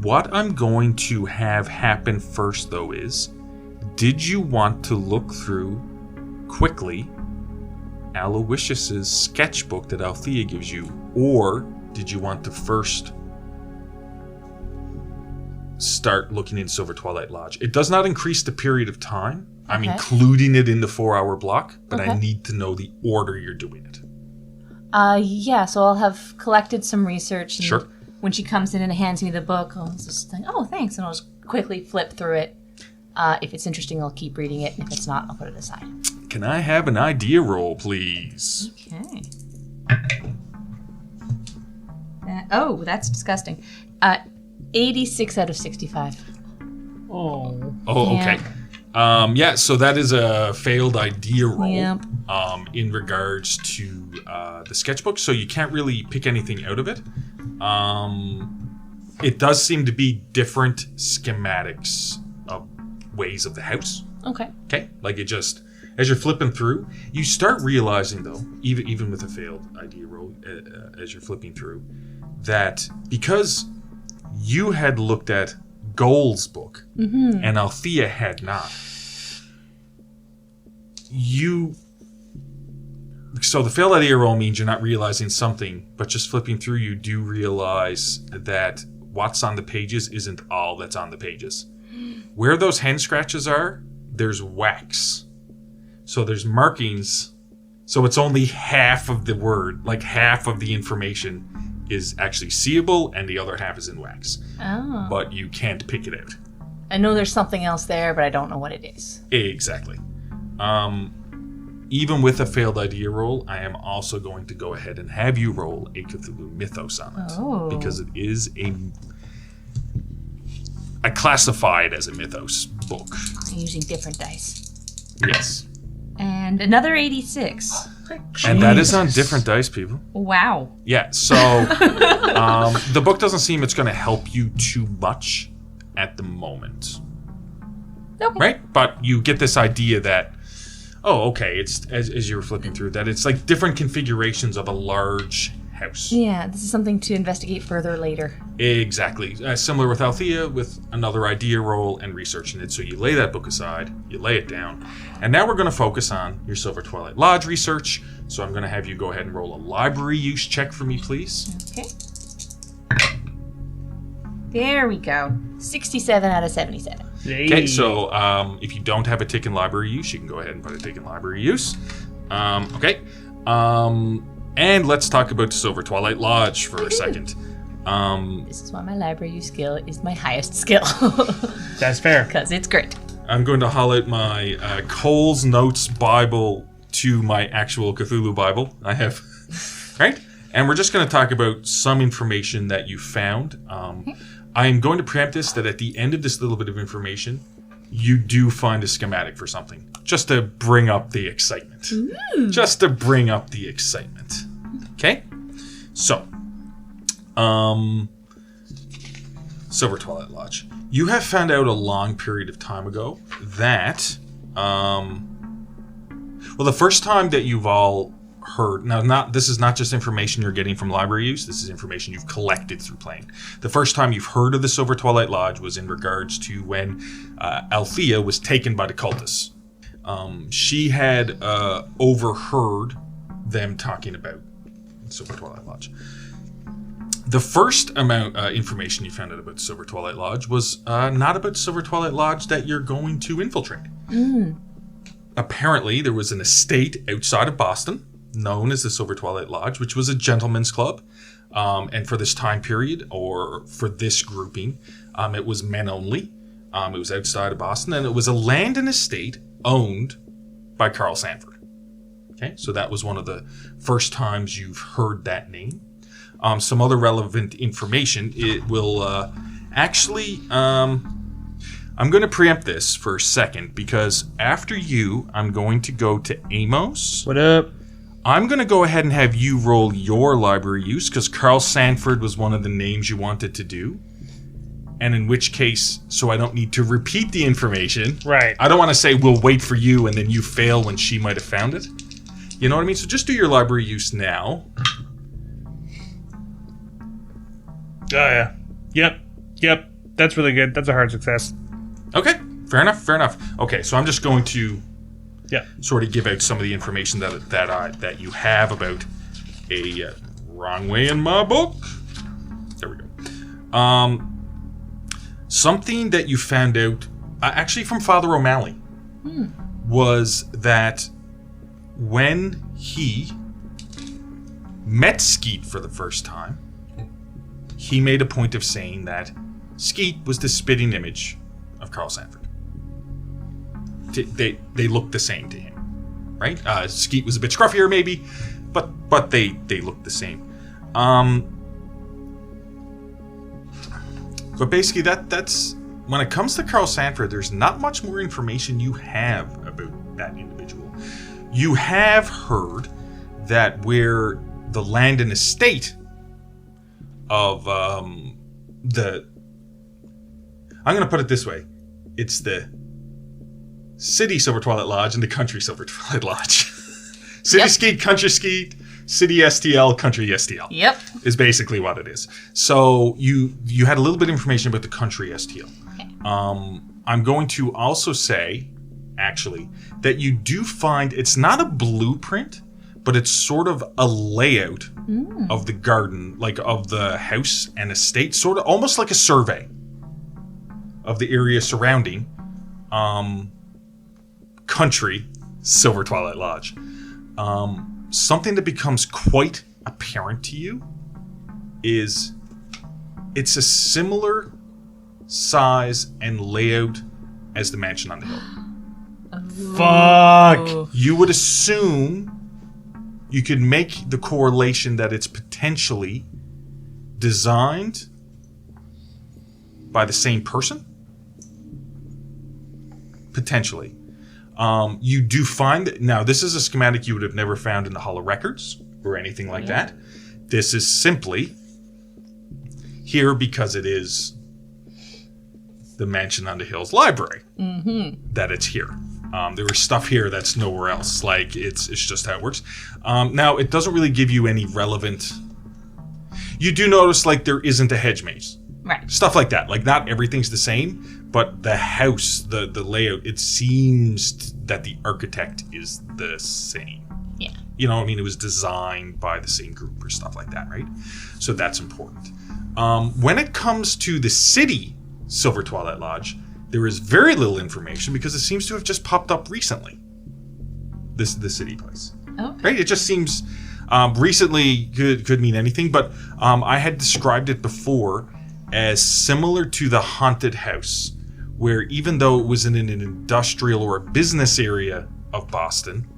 What I'm going to have happen first, though, is, did you want to look through quickly Aloysius's sketchbook that Althea gives you, or did you want to first start looking in SIlver Twilight Lodge? It does not increase the period of time. I'm including it in the 4-hour block, but I need to know the order you're doing it. Yeah, so I'll have collected some research. And Sure. When she comes in and hands me the book, I'll just think, oh, thanks, and I'll just quickly flip through it. If it's interesting, I'll keep reading it, and if it's not, I'll put it aside. Can I have an idea roll, please? Okay. That's disgusting. 86 out of 65. Oh. Oh, okay. So that is a failed idea roll. Yep. In regards to the sketchbook, so you can't really pick anything out of it. It does seem to be different schematics of ways of the house. Okay. Okay, like it just, as you're flipping through, you start realizing, though, even with a failed idea roll, as you're flipping through, that because you had looked at Goal's book and Althea had not, so the failed idea roll means you're not realizing something, but just flipping through, you do realize that what's on the pages isn't all that's on the pages. Where those hen scratches are, there's wax. So there's markings. So it's only half of the word, like half of the information is actually seeable, and the other half is in wax. Oh. But you can't pick it out. I know there's something else there, but I don't know what it is. Exactly. Even with a failed idea roll, I am also going to go ahead and have you roll a Cthulhu Mythos on it. Oh. Because it is I classify it as a Mythos book. I'm using different dice. Yes. And another 86. And that is on different dice, people. Wow. Yeah, so the book doesn't seem it's going to help you too much at the moment. Okay. Right? But you get this idea that, it's as you were flipping through, that it's like different configurations of a large house. Yeah, this is something to investigate further later. Exactly. Similar with Althea, with another idea roll and researching it. So you lay that book aside, you lay it down, and now we're going to focus on your SIlver Twilight Lodge research. So I'm going to have you go ahead and roll a library use check for me, please. Okay. There we go. 67 out of 77. Okay, so if you don't have a tick in library use, you can go ahead and put a tick in library use. And let's talk about SIlver Twilight Lodge for a second. This is why my library use skill is my highest skill. That's fair. Because it's great. I'm going to highlight my Cole's Notes Bible to my actual Cthulhu Bible. I have, right? And we're just going to talk about some information that you found. I am going to preempt this that at the end of this little bit of information, you do find a schematic for something. Just to bring up the excitement. Ooh. Just to bring up the excitement. Okay? So, SIlver Twilight Lodge. You have found out a long period of time ago that, Well, the first time that you've all heard, this is not just information you're getting from library use, this is information you've collected through playing. The first time you've heard of the Silver Twilight Lodge was in regards to when Althea was taken by the cultists. She had overheard them talking about Silver Twilight Lodge. The first amount information you found out about Silver Twilight Lodge was not about Silver Twilight Lodge that you're going to infiltrate. Apparently, there was an estate outside of Boston known as the Silver Twilight Lodge, which was a gentleman's club. And for this time period, or for this grouping, it was men only. It was outside of Boston, and it was a land and estate owned by Carl Sanford. Okay, so that was one of the first times you've heard that name. Some other relevant information. It will actually... I'm going to preempt this for a second, because after you, I'm going to go to Amos. What up? I'm going to go ahead and have you roll your library use, because Carl Sanford was one of the names you wanted to do. And in which case, so I don't need to repeat the information. Right. I don't want to say we'll wait for you and then you fail when she might have found it. You know what I mean? So just do your library use now. Oh, yeah. Yep. That's really good. That's a hard success. Okay. Fair enough. Okay, so I'm just going to Yeah. sort of give out some of the information that you have about a wrong way in my book. There we go. Something that you found out, actually from Father O'Malley, was that when he met Skeet for the first time, he made a point of saying that Skeet was the spitting image of Carl Sanford. They looked the same to him, right? Skeet was a bit scruffier, maybe, but they looked the same. But basically, that's when it comes to Carl Sanford, there's not much more information you have about that individual. You have heard that where the land and estate of the... I'm going to put it this way. It's the City Silver Twilight Lodge and the Country Silver Twilight Lodge. City Skeet, Country Skeet, City STL, Country STL. Yep. Is basically what it is. So you had a little bit of information about the Country STL. Okay. I'm going to also say, actually, that you do find it's not a blueprint, but it's sort of a layout of the garden, like of the house and estate, sort of almost like a survey of the area surrounding Country Silver Twilight Lodge. Something that becomes quite apparent to you is it's a similar size and layout as the mansion on the hill. Fuck! You would assume you could make the correlation that it's potentially designed by the same person. Potentially. You do find that... Now, this is a schematic you would have never found in the Hall of Records or anything like that. This is simply here because it is the Mansion on the Hill's library that it's here. There is stuff here that's nowhere else. Like, it's just how it works. Now, it doesn't really give you any relevant... You do notice, like, there isn't a hedge maze. Right. Stuff like that. Like, not everything's the same, but the house, the layout, it seems that the architect is the same. Yeah. You know what I mean? It was designed by the same group or stuff like that, right? So that's important. When it comes to the city Silver Twilight Lodge, there is very little information because it seems to have just popped up recently. The city place. Okay. Right? It just seems... recently could mean anything, but I had described it before as similar to the haunted house, where even though it was in an industrial or a business area of Boston,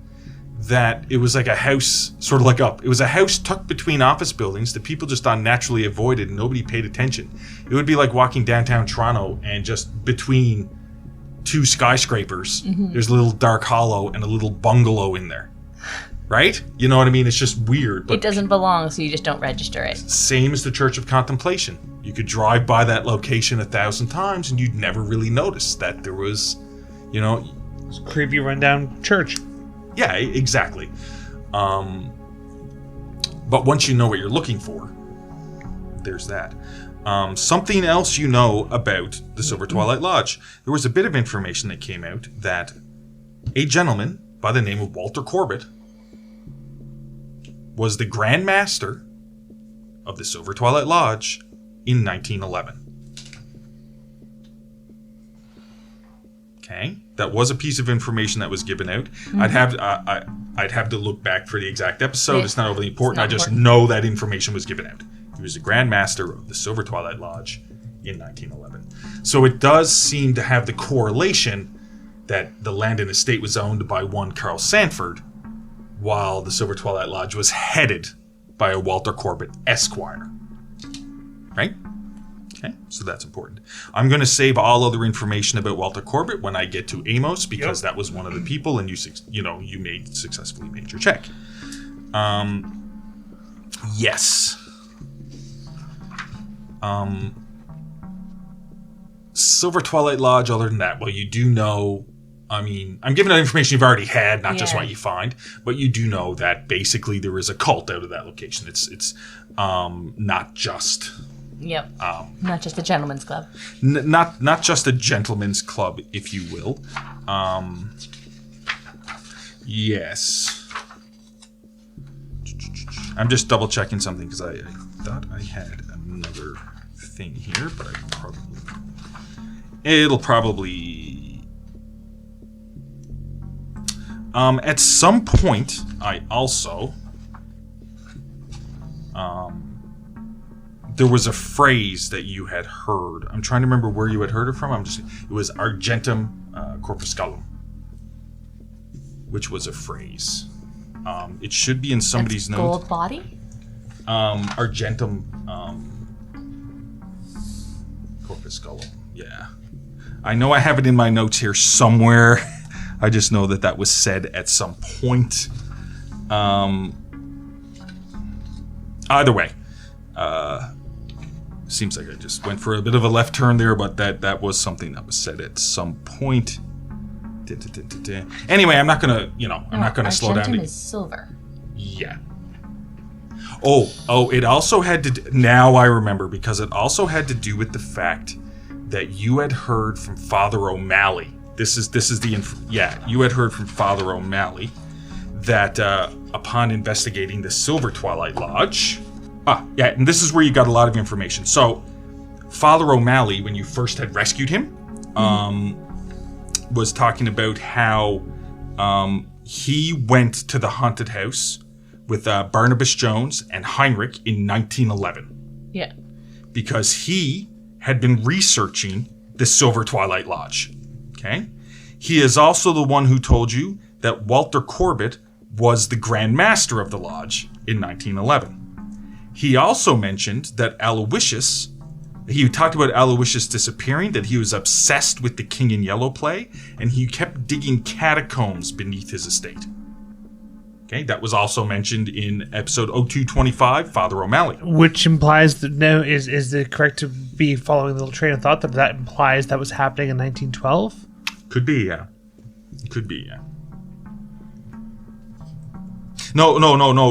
that it was like a house, sort of like it was a house tucked between office buildings that people just unnaturally avoided and nobody paid attention. It would be like walking downtown Toronto and just between two skyscrapers, there's a little dark hollow and a little bungalow in there. Right? You know what I mean? It's just weird. But it doesn't belong, so you just don't register it. Same as the Church of Contemplation. You could drive by that location 1,000 times and you'd never really notice that there was, you know... It's a creepy rundown church. Yeah, exactly. But once you know what you're looking for, there's that. Something else you know about the Silver Twilight Lodge. There was a bit of information that came out that a gentleman by the name of Walter Corbett was the Grand Master of the Silver Twilight Lodge in 1911. Okay, that was a piece of information that was given out. I'd have to look back for the exact episode. It's not overly important. I just know that information was given out. He was the Grand Master of the Silver Twilight Lodge in 1911. So it does seem to have the correlation that the land and estate was owned by one Carl Sanford, while the Silver Twilight Lodge was headed by a Walter Corbett Esquire. Right? Okay, so that's important. I'm going to save all other information about Walter Corbett when I get to Amos, because that was one of the people, and you successfully made your check. Yes. Silver Twilight Lodge, other than that, well, you do know, I mean, I'm giving out information you've already had, not just what you find, but you do know that basically there is a cult out of that location. It's not just... Yep. Not just a gentleman's club. Not just a gentleman's club, if you will. Yes. I'm just double checking something because I thought I had another thing here, but it'll probably at some point I also there was a phrase that you had heard. I'm trying to remember where you had heard it from. It was Argentum Corpusculum, which was a phrase. It should be in somebody's notes. Gold body? Argentum Corpusculum. Yeah. I know I have it in my notes here somewhere. I just know that was said at some point. Either way. Seems like I just went for a bit of a left turn there, but that was something that was said at some point. Anyway, I'm not gonna slow down. Argentum is silver. Yeah. Oh, it also had to... Now I remember, because it also had to do with the fact that you had heard from Father O'Malley. This is the... you had heard from Father O'Malley that upon investigating the Silver Twilight Lodge... and this is where you got a lot of information. So, Father O'Malley, when you first had rescued him, was talking about how he went to the haunted house with Barnabas Jones and Heinrich in 1911. Yeah. Because he had been researching the Silver Twilight Lodge. Okay? He is also the one who told you that Walter Corbett was the Grand Master of the Lodge in 1911. He also mentioned that Aloysius, he talked about Aloysius disappearing, that he was obsessed with the King in Yellow play, and he kept digging catacombs beneath his estate. Okay, that was also mentioned in episode 0225, Father O'Malley. Which implies that now is it correct to be following the little train of thought that implies that was happening in 1912? Could be, yeah. Could be, yeah. No,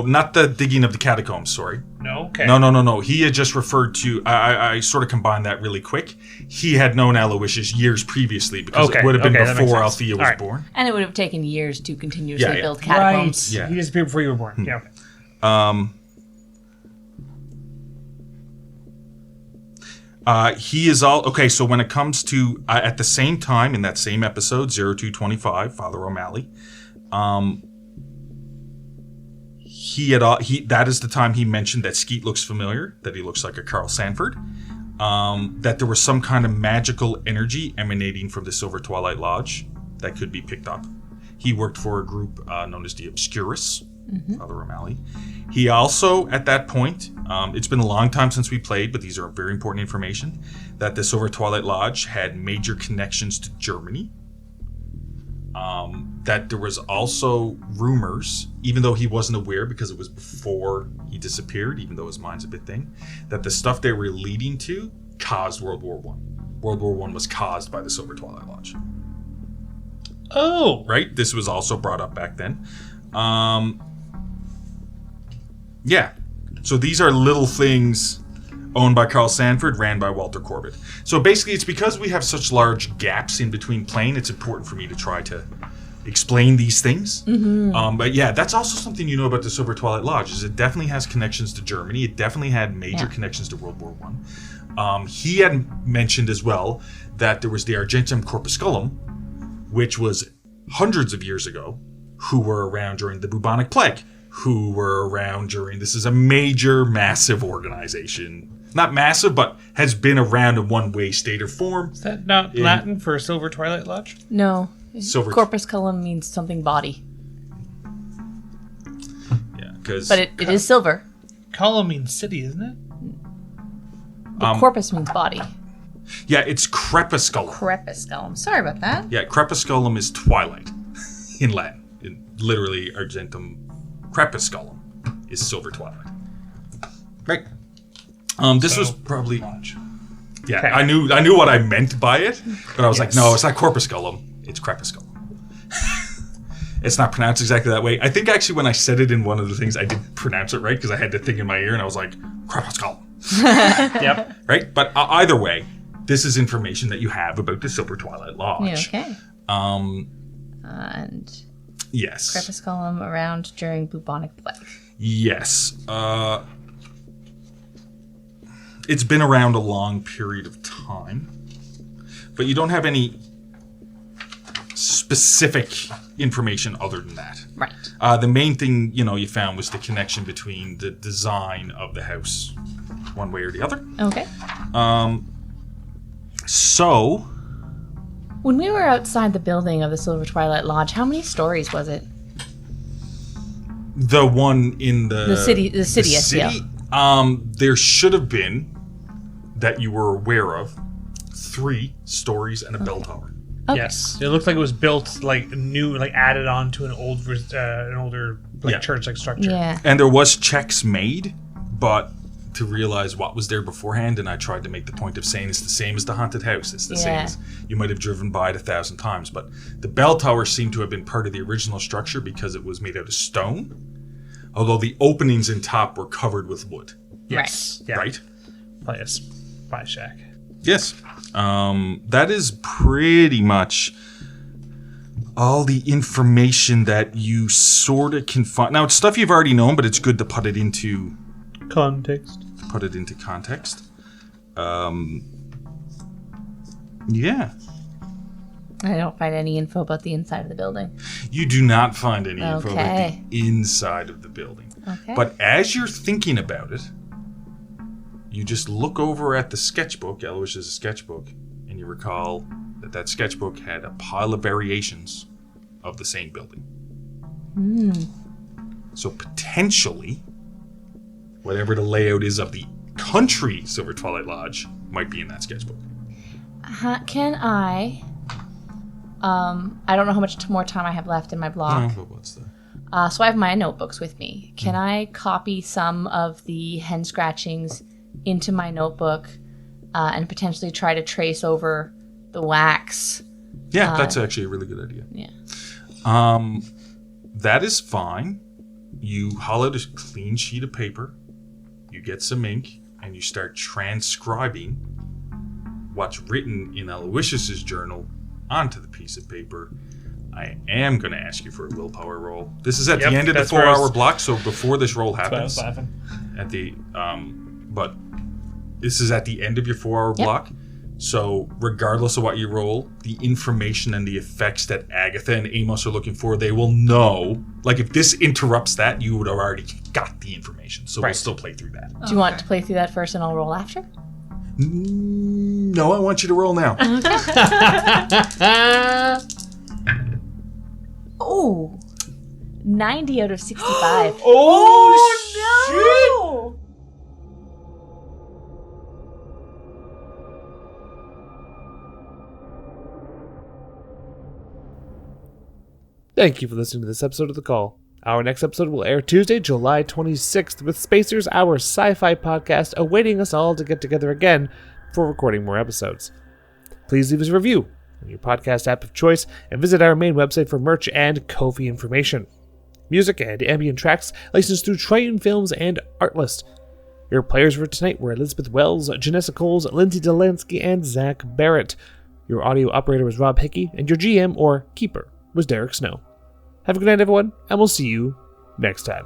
not the digging of the catacombs, sorry. No, okay. No. He had just referred to, I sort of combined that really quick. He had known Aloysius years previously, because it would have been before Althea was born. And it would have taken years to continuously build catacombs. Right. Yeah. He disappeared before you were born. Yeah, okay. He is all... Okay, so when it comes to... at the same time, in that same episode, 0225, Father O'Malley, that is the time he mentioned that Skeet looks familiar, that he looks like a Carl Sanford, that there was some kind of magical energy emanating from the Silver Twilight Lodge that could be picked up. He worked for a group known as the Obscurus, Father O'Malley. He also, at that point, it's been a long time since we played, but these are very important information, that the Silver Twilight Lodge had major connections to Germany. That there was also rumors, even though he wasn't aware because it was before he disappeared, even though his mind's a bit thin, that the stuff they were leading to caused World War I. World War I was caused by the Silver Twilight Lodge. Oh. Right? This was also brought up back then. Yeah. So these are little things owned by Carl Sanford, ran by Walter Corbett. So basically, it's because we have such large gaps in between playing, it's important for me to try to explain these things. But yeah, that's also something you know about the SIlver Twilight Lodge, is it definitely has connections to Germany. It definitely had major connections to World War I. He had mentioned as well that there was the Argentum Corpusculum, which was hundreds of years ago, who were around during the bubonic plague, who were around during, this is a major, massive organization. Not massive, but has been around in one way, state, or form. Is that not Latin for SIlver Twilight Lodge? No. Silver Corpusculum means something body. Yeah, because... But it is silver. Column means city, isn't it? Corpus means body. Yeah, it's crepusculum. Crepusculum. Sorry about that. Yeah, crepusculum is twilight in Latin. Literally, Argentum crepusculum is silver twilight. Right. This was probably... Yeah, okay. I knew what I meant by it, but I was like, no, it's not corpusculum. It's crepusculum. It's not pronounced exactly that way. I think actually when I said it in one of the things, I did pronounce it right because I had the thing in my ear and I was like, crepusculum. Yep. Right? But either way, this is information that you have about the SIlver Twilight Lodge. Yeah, okay. And yes. Crepusculum around during bubonic plague. Yes. It's been around a long period of time, but you don't have any specific information other than that. Right. The main thing, you found was the connection between the design of the house, one way or the other. Okay. So, when we were outside the building of the SIlver Twilight Lodge, how many stories was it? The one in the city. There should have been, that you were aware of, 3 stories and a bell tower. Okay. Yes, it looked like it was built new, added on to an older church structure. Yeah, and there was checks made, but to realize what was there beforehand, and I tried to make the point of saying it's the same as the haunted house. It's the same as you might have driven by it 1,000 times, but the bell tower seemed to have been part of the original structure because it was made out of stone, although the openings in top were covered with wood. Yes, right. Yeah. Right? Like a spy shack. Yes. That is pretty much all the information that you sort of can find. Now, it's stuff you've already known, but it's good to put it into context. Yeah. I don't find any info about the inside of the building. You do not find any info about the inside of the building. Okay. But as you're thinking about it, you just look over at the sketchbook, Eloish's sketchbook, and you recall that sketchbook had a pile of variations of the same building. So potentially, whatever the layout is of the country SIlver Twilight Lodge might be in that sketchbook. Can I don't know how much more time I have left in my block. But what's the... So I have my notebooks with me. Can I copy some of the hen scratchings into my notebook and potentially try to trace over the wax? Yeah, that's actually a really good idea. Yeah. That is fine. You haul out a clean sheet of paper, you get some ink, and you start transcribing what's written in Aloysius's journal onto the piece of paper. I am going to ask you for a willpower roll. This is at the end of the 4-hour block, so before this roll happens. That's why I was laughing. But this is at the end of your 4-hour block. So regardless of what you roll, the information and the effects that Agatha and Amos are looking for, they will know. Like if this interrupts that, you would have already got the information. So we'll still play through that. Do you want to play through that first and I'll roll after? No, I want you to roll now. Oh, 90 out of 65. Oh, no! Thank you for listening to this episode of The Call. Our next episode will air Tuesday, July 26th, with Spacers, our sci-fi podcast, awaiting us all to get together again for recording more episodes. Please leave us a review on your podcast app of choice, and visit our main website for merch and Ko-fi information. Music and ambient tracks licensed through Triune Films and Artlist. Your players for tonight were Elizabeth Wells, Janessa Coles, Lindsay Delansky, and Zach Barrett. Your audio operator was Rob Hickey, and your GM, or Keeper, was Derek Snow. Have a good night, everyone, and we'll see you next time.